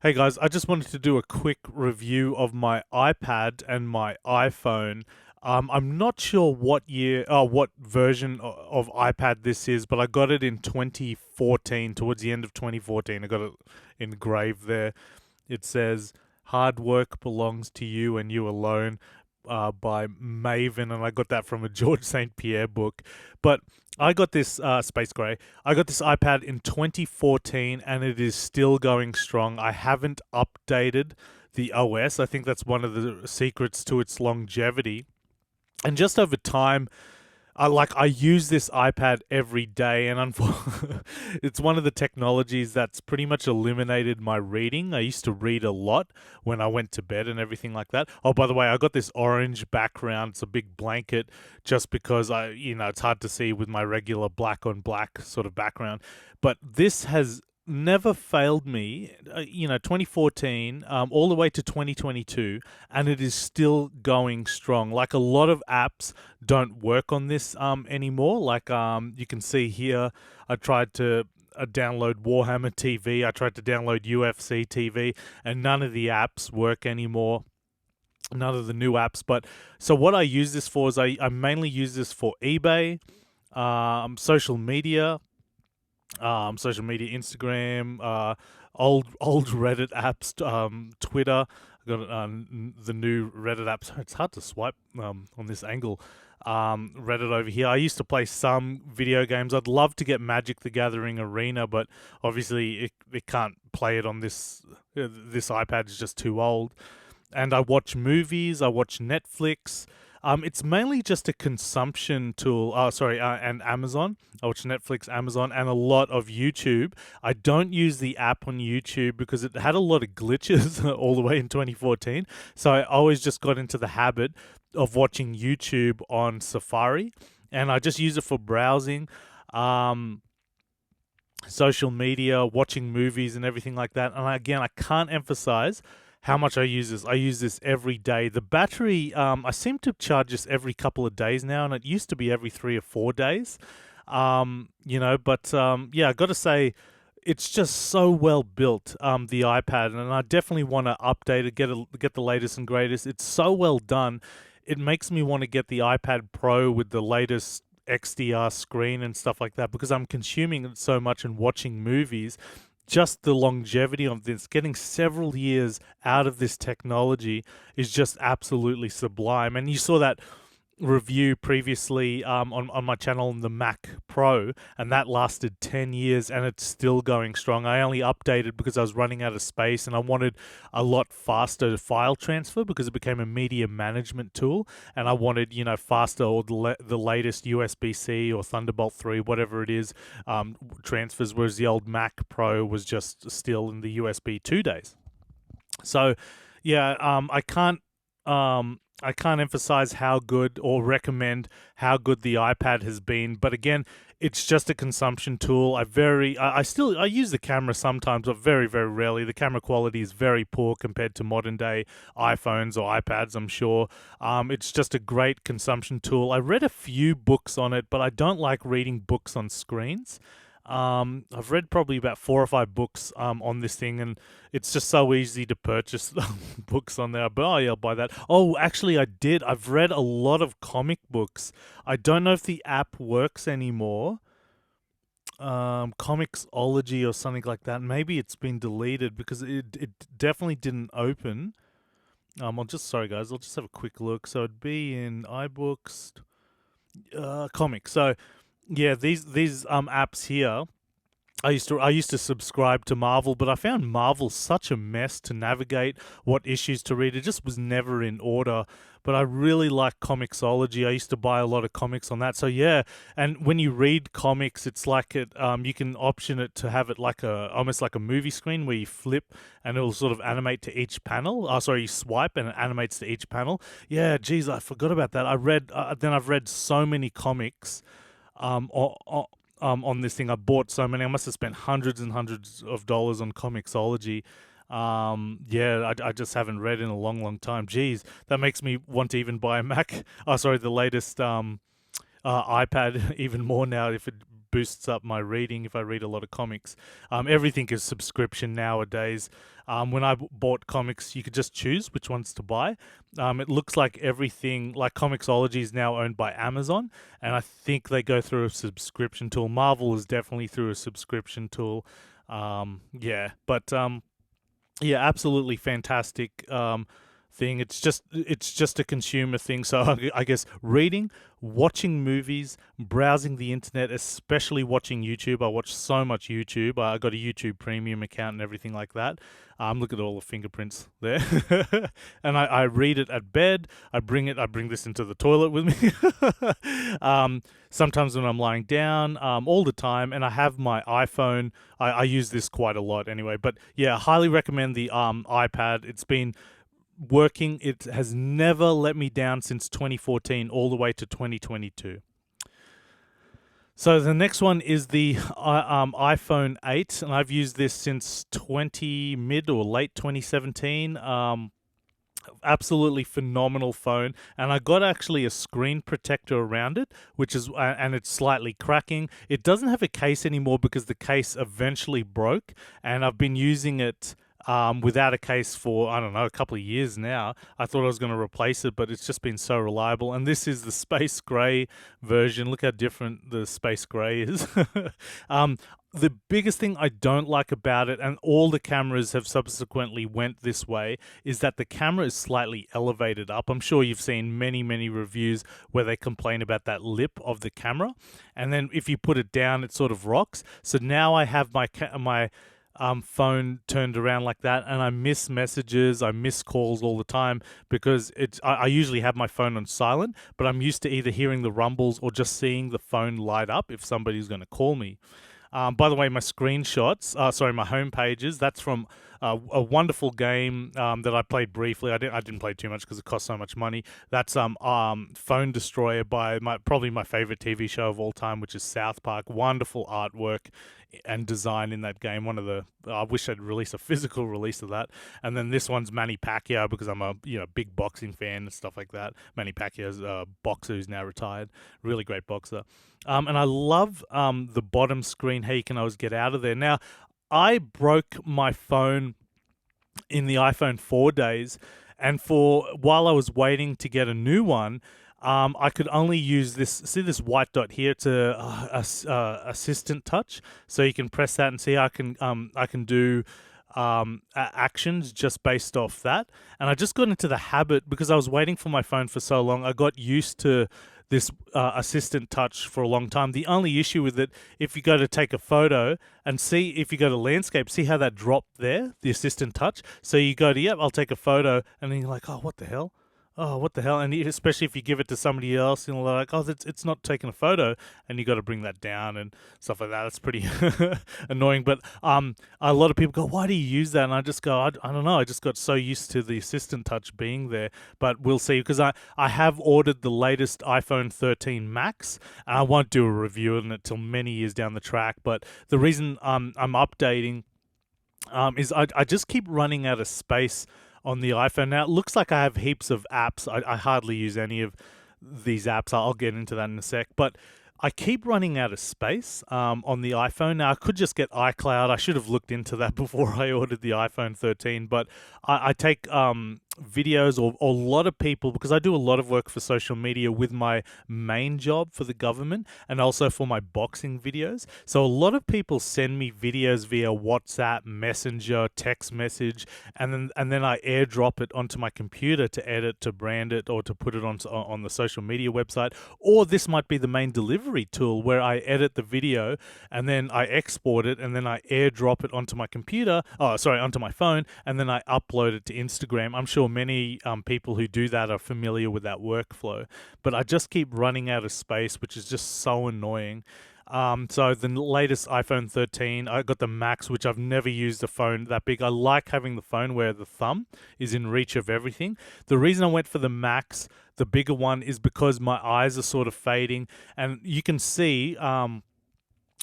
Hey guys, I just wanted to do a quick review of my iPad and my iPhone. I'm not sure what version of iPad this is, but I got it in 2014, towards the end of 2014. I got it engraved there. It says, "Hard work belongs to you and you alone," by Maven, and I got that from a George St. Pierre book. But I got this Space Gray. I got this iPad in 2014, and it is still going strong. I haven't updated the OS. I think that's one of the secrets to its longevity. And just over time, I use this iPad every day, and it's one of the technologies that's pretty much eliminated my reading. I used to read a lot when I went to bed and everything like that. Oh, by the way, I got this orange background. It's a big blanket, just because it's hard to see with my regular black on black sort of background. But this has never failed me, 2014, all the way to 2022, and it is still going strong. Like, a lot of apps don't work on this anymore. Like, you can see here, I tried to download Warhammer TV, I tried to download UFC TV, and none of the apps work anymore. None of the new apps. But so what I use this for is I mainly use this for eBay, social media, Instagram, old Reddit apps, Twitter. I got the new Reddit apps. It's hard to swipe on this angle. Reddit over here. I used to play some video games. I'd love to get Magic the Gathering Arena, but obviously it can't play it on this. This iPad is just too old. And I watch movies. I watch Netflix. It's mainly just a consumption tool. And Amazon. I watch Netflix, Amazon, and a lot of YouTube. I don't use the app on YouTube because it had a lot of glitches all the way in 2014. So I always just got into the habit of watching YouTube on Safari, and I just use it for browsing, social media, watching movies, and everything like that. And again, I can't emphasize how much I use this. I use this every day. The battery, I seem to charge this every couple of days now, and it used to be every 3 or 4 days. Yeah, I got to say, it's just so well built, the iPad, and I definitely want to update it, get the latest and greatest. It's so well done. It makes me want to get the iPad Pro with the latest XDR screen and stuff like that, because I'm consuming it so much and watching movies. Just the longevity of this, getting several years out of this technology, is just absolutely sublime. And you saw that review previously, on my channel on the Mac Pro, and that lasted 10 years and it's still going strong. I only updated because I was running out of space and I wanted a lot faster file transfer because it became a media management tool, and I wanted, faster, or the latest USB-C or Thunderbolt 3, whatever it is, transfers, whereas the old Mac Pro was just still in the USB 2 days. So, yeah, I can't emphasize how good, or recommend how good, the iPad has been. But again, it's just a consumption tool. I use the camera sometimes, but very, very rarely. The camera quality is very poor compared to modern day iPhones or iPads, I'm sure. It's just a great consumption tool. I read a few books on it, but I don't like reading books on screens. I've read probably about 4 or 5 books on this thing, and it's just so easy to purchase books on there. But oh yeah, I'll buy that. Oh, actually, I did. I've read a lot of comic books. I don't know if the app works anymore. Comicsology or something like that. Maybe it's been deleted because it definitely didn't open. Sorry guys, I'll just have a quick look. So it'd be in iBooks, comics. So yeah, these apps here. I used to subscribe to Marvel, but I found Marvel such a mess to navigate, what issues to read. It just was never in order. But I really like Comixology. I used to buy a lot of comics on that. So yeah, and when you read comics, it's like you can option it to have it like almost like a movie screen where you flip and it'll sort of animate to each panel. Oh, sorry, you swipe and it animates to each panel. Yeah, geez, I forgot about that. I've read so many comics, on this thing. I bought so many. I must have spent hundreds and hundreds of dollars on Comixology. Yeah, I just haven't read in a long, long time. Geez, that makes me want to even buy a Mac. Oh, sorry, the latest iPad even more now, if it boosts up my reading if I read a lot of comics. Everything is subscription nowadays. When I bought comics, you could just choose which ones to buy. It looks like everything, like Comixology, is now owned by Amazon, and I think they go through a subscription tool. Marvel is definitely through a subscription tool. Yeah, absolutely fantastic thing. It's just a consumer thing. So I guess reading, watching movies, browsing the internet, especially watching YouTube. I watch so much YouTube. I got a YouTube Premium account and everything like that. Look at all the fingerprints there. And I read it at bed. I bring this into the toilet with me. Sometimes when I'm lying down, all the time. And I have my iPhone. I use this quite a lot anyway. But yeah, I highly recommend the iPad. It's been working. It has never let me down since 2014 all the way to 2022. So the next one is the iPhone 8, and I've used this since mid or late 2017. Absolutely phenomenal phone, and I got actually a screen protector around it, which is and it's slightly cracking. It doesn't have a case anymore because the case eventually broke, and I've been using it without a case for, I don't know, a couple of years now. I thought I was going to replace it, but it's just been so reliable. And this is the space gray version. Look how different the space gray is. The biggest thing I don't like about it, and all the cameras have subsequently went this way, is that the camera is slightly elevated up. I'm sure you've seen many, many reviews where they complain about that lip of the camera. And then if you put it down, it sort of rocks. So now I have my phone turned around like that, and I miss messages, I miss calls all the time because I usually have my phone on silent, but I'm used to either hearing the rumbles or just seeing the phone light up if somebody's going to call me. By the way, my screenshots, my home pages, that's from a wonderful game that I played briefly. I didn't play too much because it cost so much money. That's Phone Destroyer by probably my favorite TV show of all time, which is South Park. Wonderful artwork and design in that game. I wish they'd release a physical release of that. And then this one's Manny Pacquiao because I'm a big boxing fan and stuff like that. Manny Pacquiao's a boxer who's now retired. Really great boxer. And I love the bottom screen, how you can always get out of there. Now, I broke my phone in the iPhone 4 days, and while I was waiting to get a new one, I could only use this. See this white dot here? It's a assistant touch, so you can press that and see I can do actions just based off that. And I just got into the habit because I was waiting for my phone for so long. I got used to this assistant touch for a long time. The only issue with it, if you go to take a photo and see, if you go to landscape, see how that dropped there, the assistant touch. So you go to, yep, I'll take a photo, and then you're like, oh, what the hell? And especially if you give it to somebody else, they're like, oh, it's not taking a photo, and you got to bring that down and stuff like that. That's pretty annoying. But a lot of people go, why do you use that? And I just go, I don't know. I just got so used to the assistant touch being there. But we'll see, because I have ordered the latest iPhone 13 Max, and I won't do a review on it till many years down the track. But the reason I'm updating is I just keep running out of space on the iPhone. Now, it looks like I have heaps of apps. I hardly use any of these apps. I'll get into that in a sec. But I keep running out of space on the iPhone. Now, I could just get iCloud. I should have looked into that before I ordered the iPhone 13. But I take videos, or a lot of people, because I do a lot of work for social media with my main job for the government and also for my boxing videos. So a lot of people send me videos via WhatsApp, Messenger, text message, and then I airdrop it onto my computer to edit, to brand it, or to put it on the social media website. Or this might be the main delivery tool where I edit the video and then I export it and then I airdrop it onto my computer, onto my phone, and then I upload it to Instagram. I'm sure many people who do that are familiar with that workflow, but I just keep running out of space, which is just so annoying. So the latest iPhone 13, I got the Max, which I've never used a phone that big. I like having the phone where the thumb is in reach of everything. The reason I went for the Max, the bigger one, is because my eyes are sort of fading, and you can see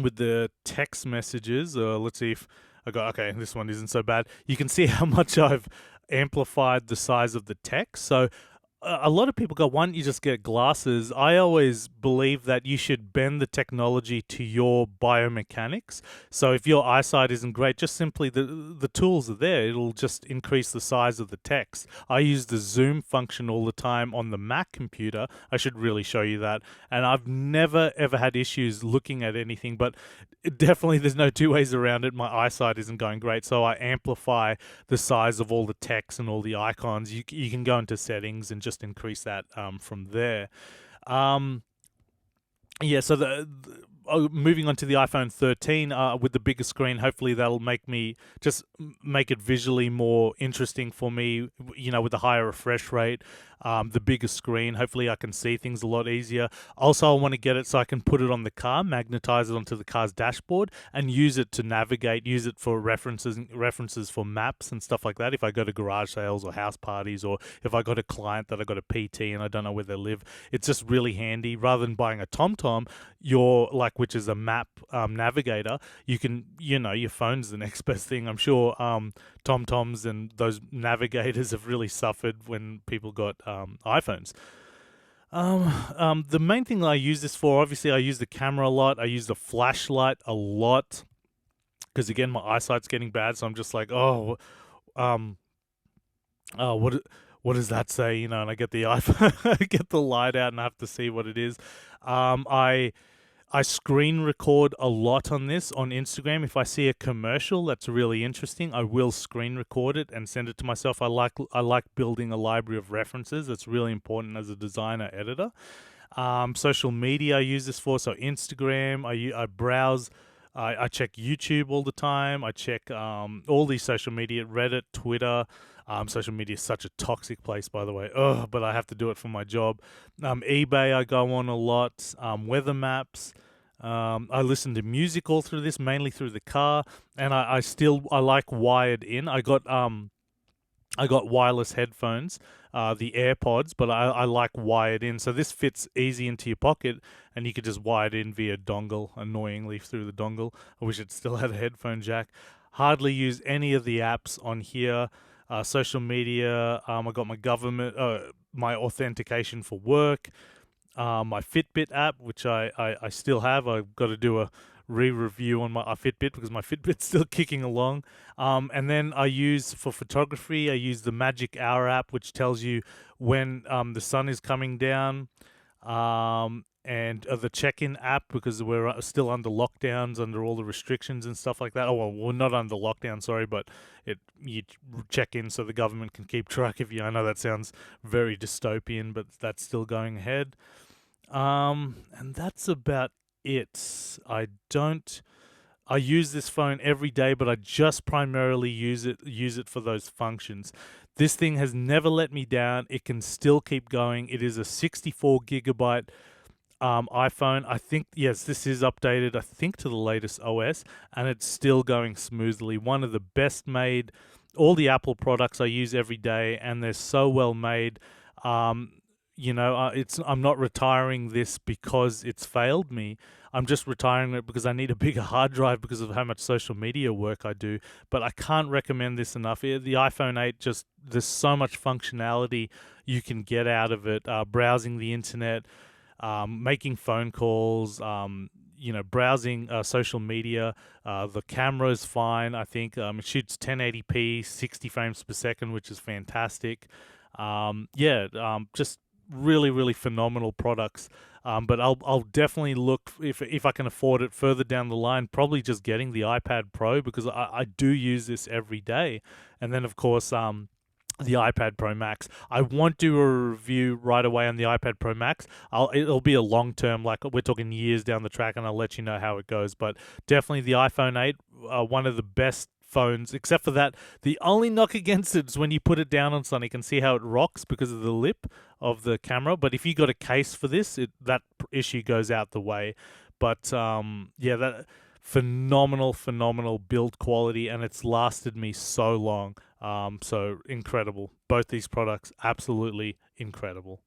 with the text messages, let's see if okay, this one isn't so bad. You can see how much I've amplified the size of the text. So a lot of people go, why don't you just get glasses? I always believe that you should bend the technology to your biomechanics. So if your eyesight isn't great, just simply the tools are there. It'll just increase the size of the text. I use the zoom function all the time on the Mac computer. I should really show you that. And I've never ever had issues looking at anything, but definitely there's no two ways around it. My eyesight isn't going great, so I amplify the size of all the text and all the icons. You can go into settings and just increase that from there. Um, yeah, so moving on to the iPhone 13 with the bigger screen, hopefully that'll make me just make it visually more interesting for me. You know, with the higher refresh rate, the bigger screen. Hopefully, I can see things a lot easier. Also, I want to get it so I can put it on the car, magnetize it onto the car's dashboard, and use it to navigate. Use it for references for maps and stuff like that. If I go to garage sales or house parties, or if I got a client that I got a PT and I don't know where they live, it's just really handy. Rather than buying a TomTom, which is a map navigator, you can, your phone's the next best thing. I'm sure TomToms and those navigators have really suffered when people got iPhones. The main thing that I use this for, obviously, I use the camera a lot. I use the flashlight a lot because, again, my eyesight's getting bad. So I'm just like, what does that say? And I get the iPhone, I get the light out, and I have to see what it is. I screen record a lot on this on Instagram. If I see a commercial that's really interesting, I will screen record it and send it to myself. I like building a library of references. It's really important as a designer editor. Social media I use this for. So Instagram, I browse. I check YouTube all the time. I check all these social media, Reddit, Twitter. Social media is such a toxic place, by the way. But I have to do it for my job. eBay, I go on a lot. Weather maps. I listen to music all through this, mainly through the car, and I like wired in. I got wireless headphones, the AirPods, but I like wired in. So this fits easy into your pocket, and you could just wire it in via dongle, annoyingly through the dongle. I wish it still had a headphone jack. Hardly use any of the apps on here. Social media, I got my authentication for work. My Fitbit app, which I still have. I've got to do a re-review on my Fitbit because my Fitbit's still kicking along. And then I use, for photography, I use the Magic Hour app, which tells you when the sun is coming down. And the check-in app, because we're still under lockdowns, under all the restrictions and stuff like that. Oh, well, we're not under lockdown, sorry, but you check in so the government can keep track of you. I know that sounds very dystopian, but that's still going ahead. And that's about it. I use this phone every day, but I just primarily use it for those functions. This thing has never let me down. It can still keep going. It is a 64 gigabyte iPhone. I think, yes, this is updated, I think, to the latest OS, and it's still going smoothly. One of the best made. All the Apple products I use every day, and they're so well made. I'm not retiring this because it's failed me. I'm just retiring it because I need a bigger hard drive because of how much social media work I do. But I can't recommend this enough. The iPhone 8, there's so much functionality you can get out of it. Browsing the internet, making phone calls, browsing social media. The camera is fine. I think it shoots 1080p, 60 frames per second, which is fantastic. Just really, really phenomenal products. But I'll definitely look, if I can afford it further down the line, probably just getting the iPad Pro, because I do use this every day. And then, of course, the iPad Pro Max. I won't do a review right away on the iPad Pro Max. It'll be a long term, like we're talking years down the track, and I'll let you know how it goes. But definitely the iPhone 8, one of the best phones, except for that, the only knock against it is when you put it down on something, you can see how it rocks because of the lip of the camera. But if you got a case for this, that issue goes out the way. But that phenomenal build quality, and it's lasted me so long. So incredible. Both these products, absolutely incredible.